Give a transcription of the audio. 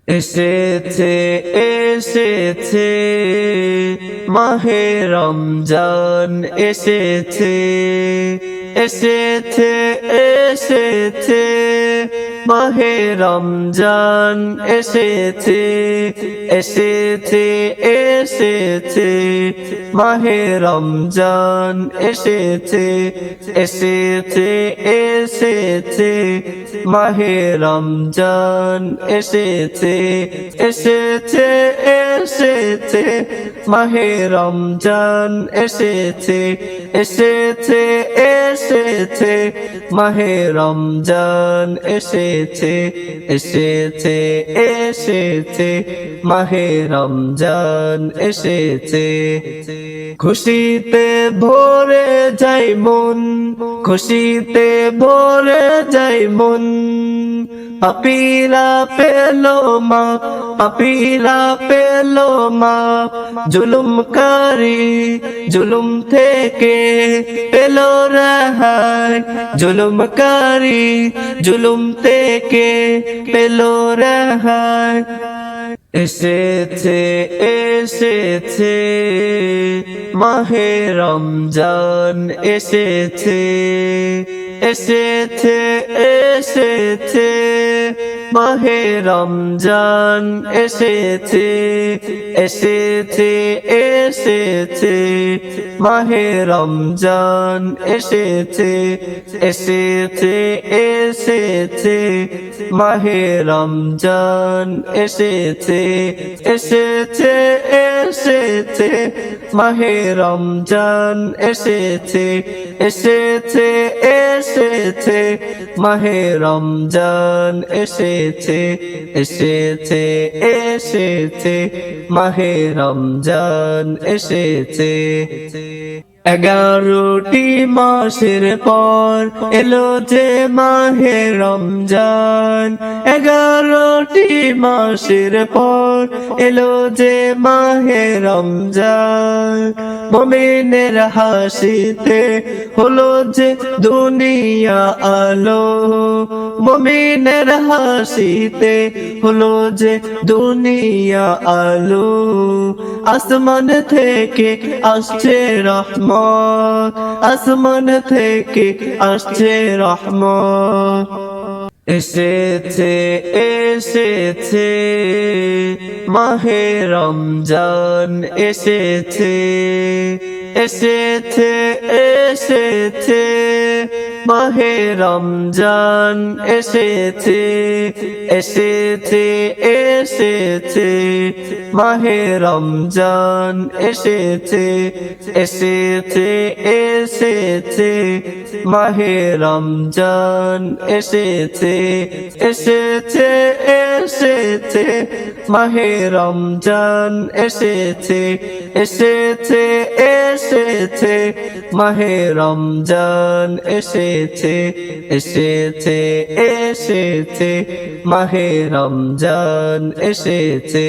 এসেছে এসেছে মাহে রমজান এসেছে এসেছে এসেছে মাহে রমজান এসেছে এসেছে এসেছে মাহে রমজান এসেছে এসেছে এসেছে মাহে রমজান এসেছে এসেছে এসেছে মাহে রমজান এসেছে এসেছে এসেছে মাহে রমজান এসেছে এসেছে এসেছে মাহে রমজান এসেছে খুশিতে ভরে যায় মন খুশিতে ভরে যায় মন পাপীরা পেলো মা পাপীরা পেলো মা জুলুমকারী জুলুম থেকে পেলো রেহাই জুলুমকারী জুলুম থেকে পেলো রেহাই এসেছে এসেছে মাহে রমজান এসেছে এসেছে এসেছে মাহে রমজান এসেছে এসেছে এসেছে মাহে রমজান এসেছে এসেছে এসেছে মাহে রমজান এসেছে এসেছে এসেছে মাহে রমজান এসেছে এসেছে এসেছে মাহে রমজান এসেছে এসেছে এসেছে মাহে রমজান এসেছে 11টি মাসের পর এলো যে মাহে রমজান 11টি মাসের পর এলো যে মাহে রমজান মুমিনের হাসিতে হলো যে দুনিয়া আলো মুমিনের হাসিতে হলো যে দুনিয়া আলো আসমান থেকে আসছে রহমত আসমান থেকে আসছে রহমত এসেছে এসেছে মাহে রমজান এসেছে এসেছে এসেছে মাহে রমজান এসেছে এসেছে এসেছে মাহে রমজান এসেছে এসেছে এসেছে মাহে রমজান এসেছে এসেছে এসেছে মাহে রমজান এসেছে এসেছে এসেছে মাহে রমজান এসেছে এসেছে এসেছে মাহে রমজান এসেছে